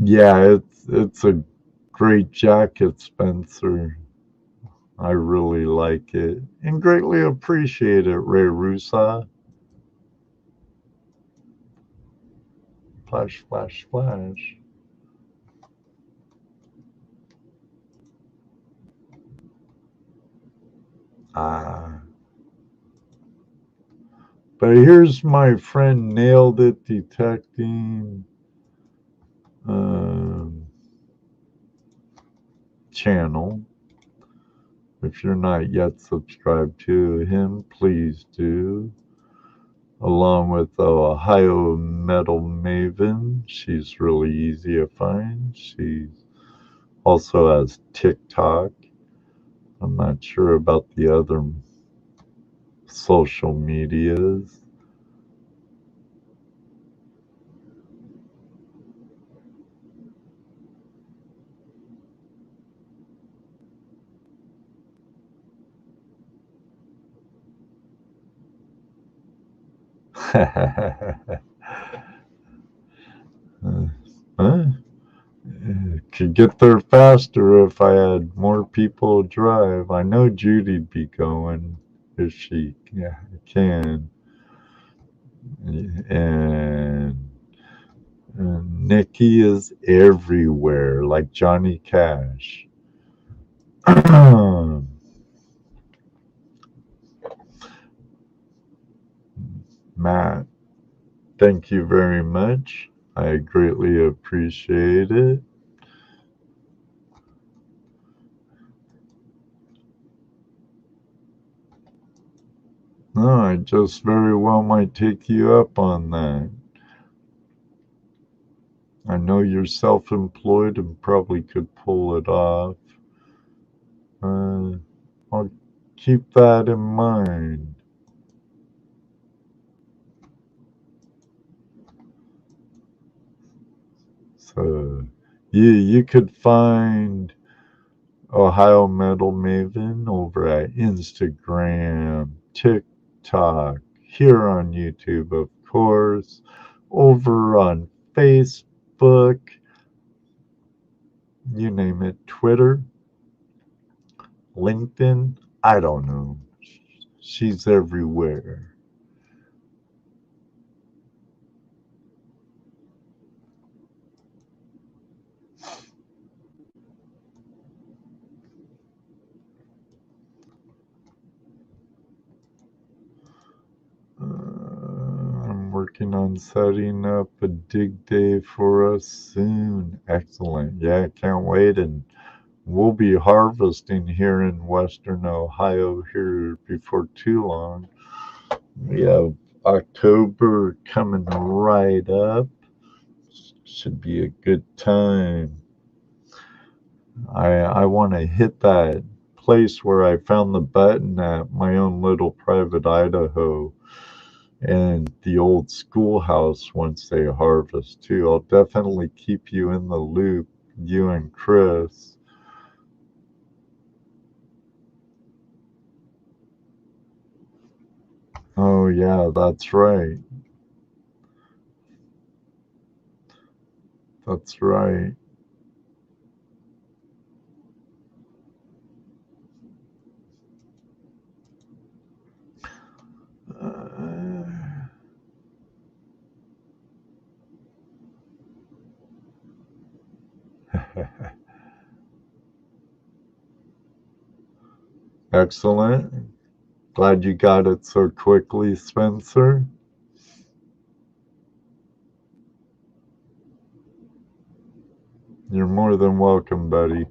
[SPEAKER 2] Yeah, it's a great jacket, Spencer. I really like it and greatly appreciate it, Ray Rusa. Flash, flash, flash. Ah. But here's my friend Nailed It Detecting channel. If you're not yet subscribed to him, please do. Along with the Ohio Metal Maven. She's really easy to find. She also has TikTok. I'm not sure about the other social medias. Huh? Could get there faster if I had more people drive. I know Judy'd be going if she can. And And Nikki is everywhere, like Johnny Cash. Matt, thank you very much. I greatly appreciate it. No, I just very well might take you up on that. I know you're self-employed and probably could pull it off. I'll keep that in mind. So, you could find Ohio Metal Maven over at Instagram, TikTok, here on YouTube, of course, over on Facebook, you name it, Twitter, LinkedIn, I don't know. She's everywhere. I'm working on setting up a dig day for us soon. Excellent. Yeah, can't wait. And we'll be harvesting here in Western Ohio here before too long. We have October coming right up. Should be a good time. I want to hit that place where I found the button at my own little private Idaho and the old schoolhouse once they harvest too. I'll definitely keep you in the loop, you and Chris. Oh yeah, that's right. That's right. Uh, Excellent. Glad you got it so quickly, Spencer. You're more than welcome, buddy.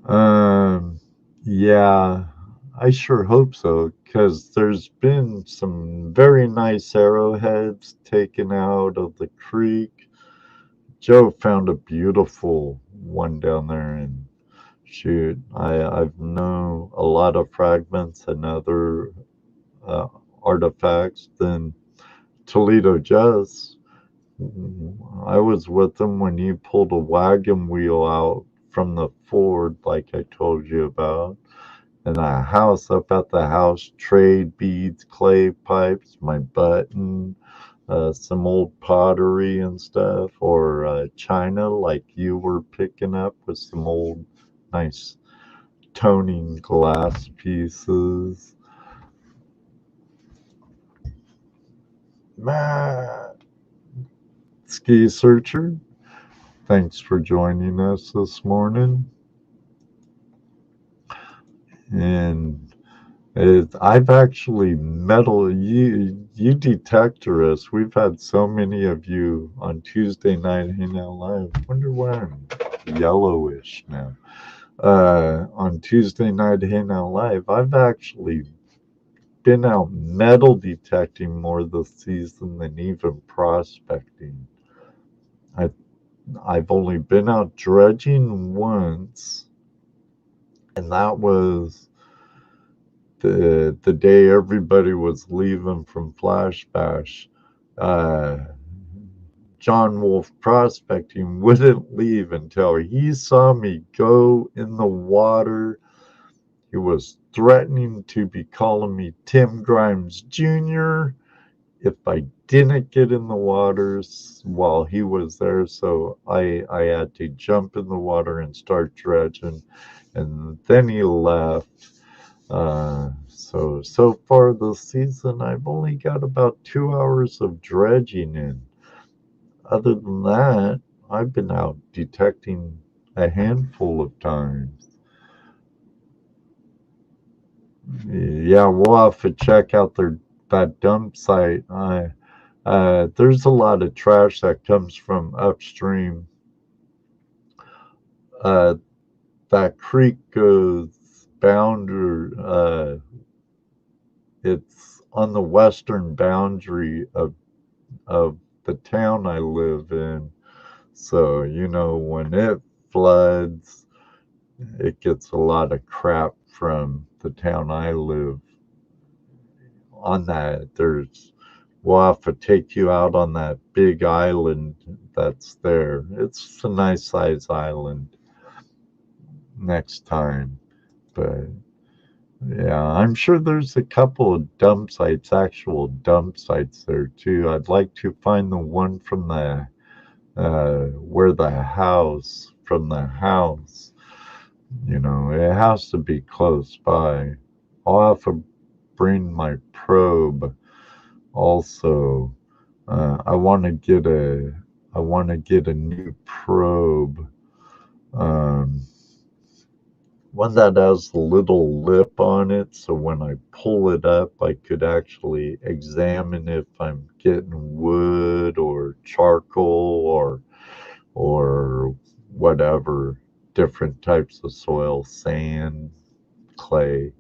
[SPEAKER 2] Um, yeah, I sure hope so, because there's been some very nice arrowheads taken out of the creek. Joe found a beautiful one down there, and shoot, I've known a lot of fragments and other uh, artifacts than Toledo just. I was with him when he pulled a wagon wheel out from the Ford, like I told you about, and a house up at the house, trade beads, clay pipes, my button, some old pottery and stuff, or china, like you were picking up with some old, nice toning glass pieces. Matt, Ski Searcher, thanks for joining us this morning. And I've actually you detectorists. We've had so many of you on Tuesday night hanging out live. Wonder why I'm yellowish now. On Tuesday night hanging out live, I've actually been out metal detecting more this season than even prospecting. I I've only been out dredging once, and that was the day everybody was leaving from Flash Bash. Uh, John Wolf Prospecting wouldn't leave until he saw me go in the water. He was threatening to be calling me Tim Grimes Jr. if I didn't get in the waters while he was there, so I had to jump in the water and start dredging, and then he left. So far this season, I've only got about 2 hours of dredging in. Other than that, I've been out detecting a handful of times. Yeah, we'll have to check out that dump site. There's a lot of trash that comes from upstream. Uh, that creek goes boundary. It's on the western boundary of the town I live in. So when it floods, it gets a lot of crap from the town I live. On that, we'll have to take you out on that big island that's there. It's a nice size island next time. But yeah, I'm sure there's a couple of dump sites, actual dump sites there too. I'd like to find the one from the where from the house. It has to be close by. I'll have to bring my probe also. I want to get a new probe. Um, One that has a little lip on it, so when I pull it up, I could actually examine if I'm getting wood or charcoal or whatever different types of soil, sand, clay.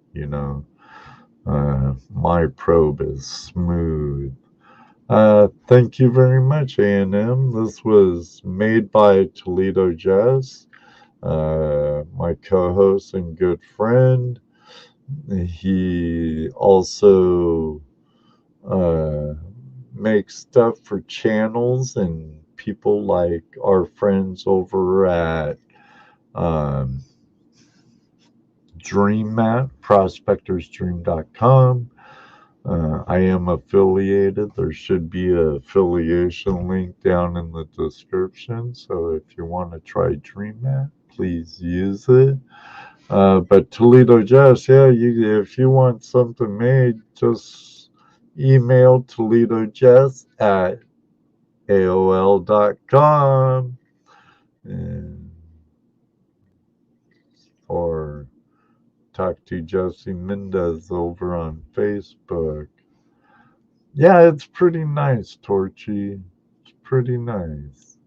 [SPEAKER 2] My probe is smooth. Thank you very much, A&M. This was made by Toledo Jazz, my co-host and good friend. He also uh, makes stuff for channels and people like our friends over at um, DreamMat, prospectorsdream.com. I am affiliated. There should be an affiliation link down in the description. So if you want to try DreamMat, please use it. But Toledo Jazz, yeah, if you want something made, just email Toledo Jazz at AOL.com and, or talk to Josie Mendez over on Facebook. Yeah, it's pretty nice, Torchy. It's pretty nice.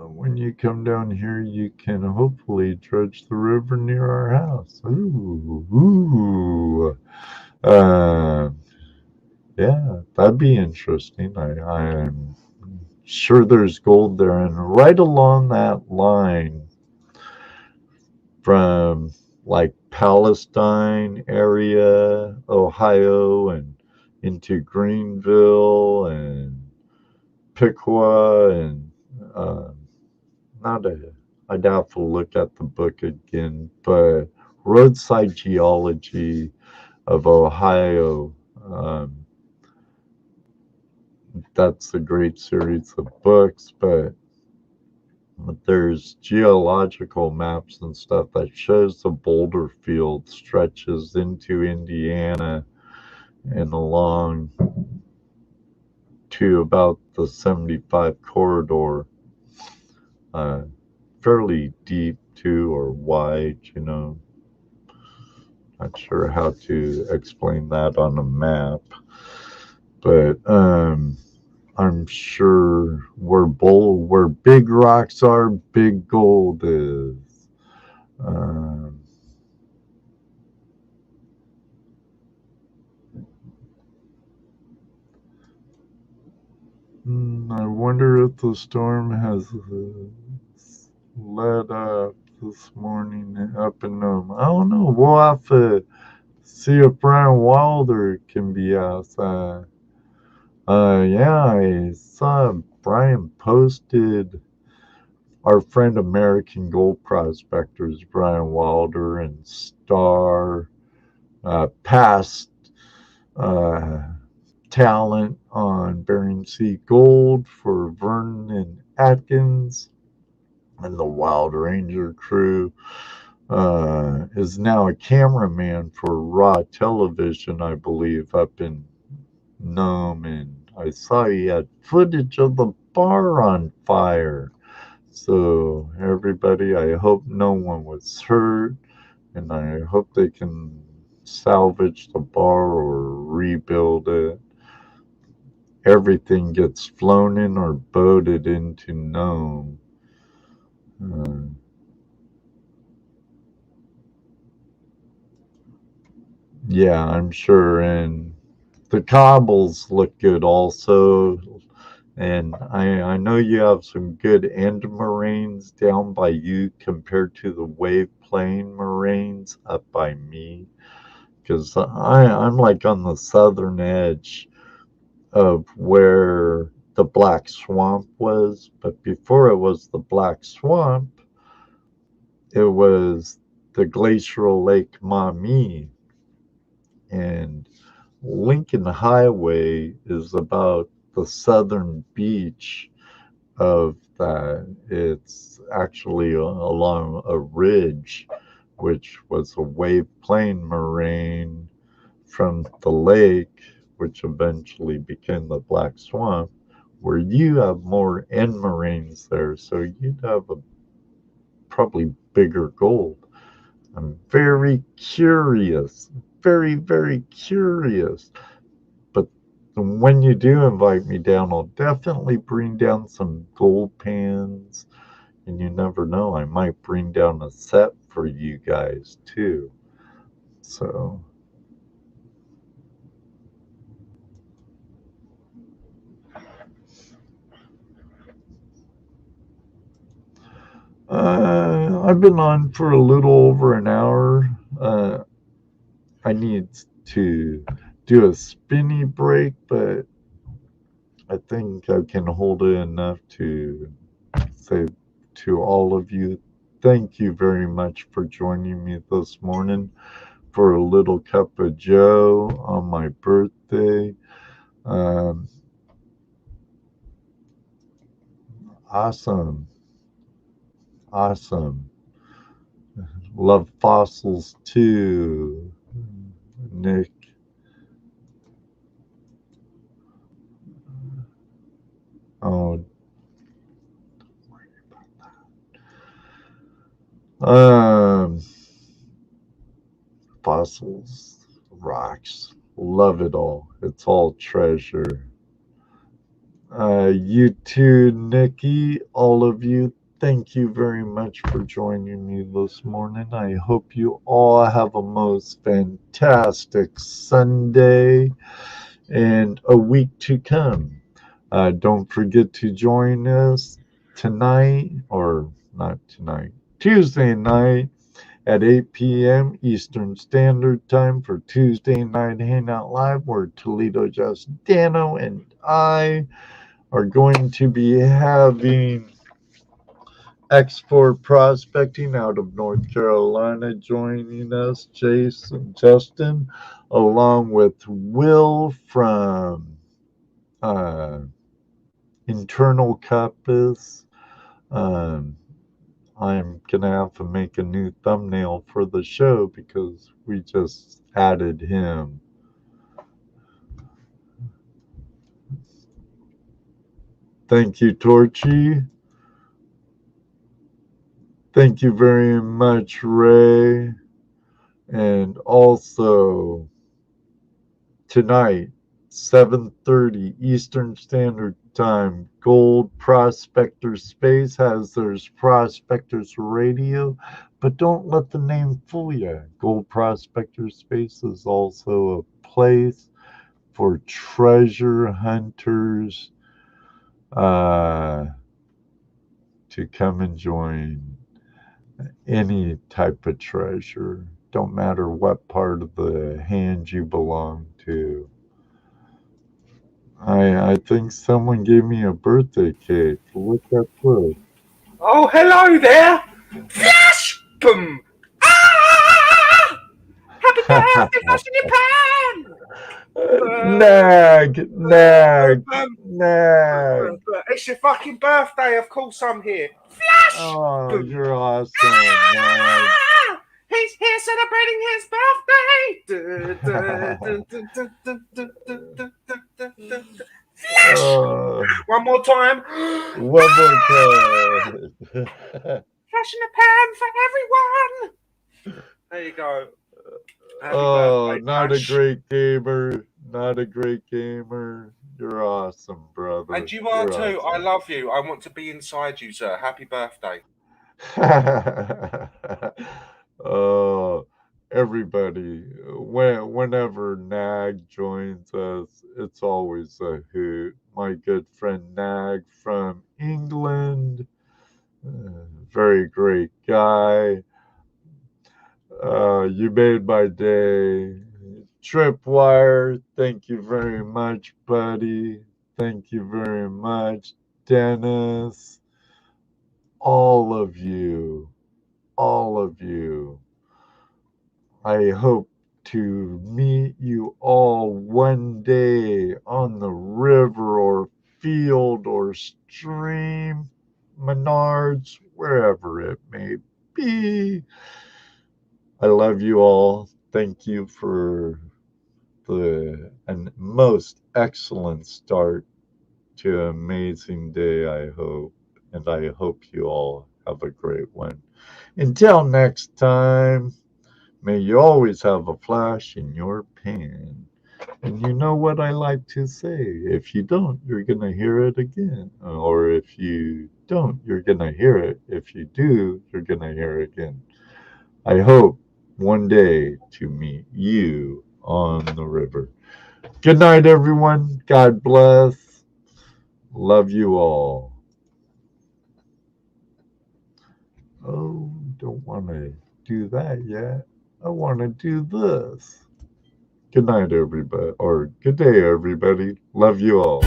[SPEAKER 2] When you come down here, you can hopefully dredge the river near our house. Ooh, ooh. Uh, yeah, that'd be interesting. I'm sure there's gold there. And right along that line from like Palestine area, Ohio, and into Greenville and Piqua and uh, not a. I'd have to look at the book again, but Roadside Geology of Ohio. That's a great series of books, but there's geological maps and stuff that shows the boulder field stretches into Indiana and along to about the 75 corridor. Fairly deep too, or wide. Not sure how to explain that on a map, but I'm sure where big rocks are, big gold is. Um, I wonder if the storm has let up this morning up in I don't know. We'll have to see if Brian Wilder can be asked. Yeah, I saw Brian posted our friend American Gold Prospectors, Brian Wilder and Star, past talent on Bering Sea Gold for Vernon and Atkins and the Wild Ranger crew. Is now a cameraman for Raw Television, I believe, up in Nome. And I saw he had footage of the bar on fire. So, everybody, I hope no one was hurt, and I hope they can salvage the bar or rebuild it. Everything gets flown in or boated into Nome. Yeah, I'm sure. And the cobbles look good also. And I know you have some good end moraines down by you compared to the wave plain moraines up by me. Because I'm like on the southern edge of where the Black Swamp was. But before it was the Black Swamp, it was the glacial Lake Maumee. And Lincoln Highway is about the southern beach of that. It's actually along a ridge, which was a wave plain moraine from the lake, which eventually became the Black Swamp, where you have more end moraines there, so you'd have a probably bigger gold. I'm very curious, very, very curious. But when you do invite me down, I'll definitely bring down some gold pans. And you never know, I might bring down a set for you guys too. So, I've been on for a little over an hour. I need to do a spinny break, but I think I can hold it enough to say to all of you, thank you very much for joining me this morning for a little cup of Joe on my birthday. Um, awesome. Awesome. Love fossils too, Nick. Oh, um, fossils, rocks. Love it all. It's all treasure. You too, Nikki. All of you, thank you very much for joining me this morning. I hope you all have a most fantastic Sunday and a week to come. Don't forget to join us tonight, or not tonight, Tuesday night at 8 p.m. Eastern Standard Time for Tuesday Night Hangout Live, where Toledo Just Dano and I are going to be having export prospecting out of North Carolina joining us, Jason, Justin, along with Will from Internal Compass. Um, I'm gonna have to make a new thumbnail for the show because we just added him. Thank you, Torchy. Thank you very much, Ray. And also tonight, 7:30 Eastern Standard Time, Gold Prospectors Space has their Prospectors Radio, but don't let the name fool you. Gold Prospectors Space is also a place for treasure hunters to come and join any type of treasure. Don't matter what part of the hand you belong to. I think someone gave me a birthday cake. Look at this.
[SPEAKER 3] Oh, hello there! Flash! Boom! Ah! Happy birthday, flash in your pan.
[SPEAKER 2] Nag, nag, nag.
[SPEAKER 3] It's your fucking birthday, of course I'm here. Flash!
[SPEAKER 2] Oh, you're awesome, nag.
[SPEAKER 3] He's here celebrating his birthday. Flash! One more time.
[SPEAKER 2] One more time.
[SPEAKER 3] Flash in the pan for everyone. There you go. Happy birthday,
[SPEAKER 2] not
[SPEAKER 3] Flash.
[SPEAKER 2] a great gamer. Not a great gamer. You're awesome, brother.
[SPEAKER 3] And you are too.
[SPEAKER 2] Awesome.
[SPEAKER 3] I love you. I want to be inside you, sir. Happy birthday.
[SPEAKER 2] Oh, everybody, whenever Nag joins us, it's always a hoot. My good friend Nag from England, very great guy. You made my day. Tripwire, thank you very much, buddy. Thank you very much, Dennis. All of you. I hope to meet you all one day on the river or field or stream, Menards, wherever it may be. I love you all. Thank you for the most excellent start to an amazing day, I hope. And I hope you all have a great one. Until next time, may you always have a flash in your pan. And you know what I like to say. If you don't, you're going to hear it again. Or if you don't, you're going to hear it. If you do, you're going to hear it again. I hope one day to meet you on the river. Good night, everyone. God bless. Love you all. Oh, don't want to do that yet. I want to do this. Good night, everybody. Or good day, everybody. Love you all.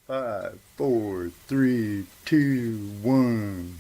[SPEAKER 1] Five, 4, 3, 2, 1.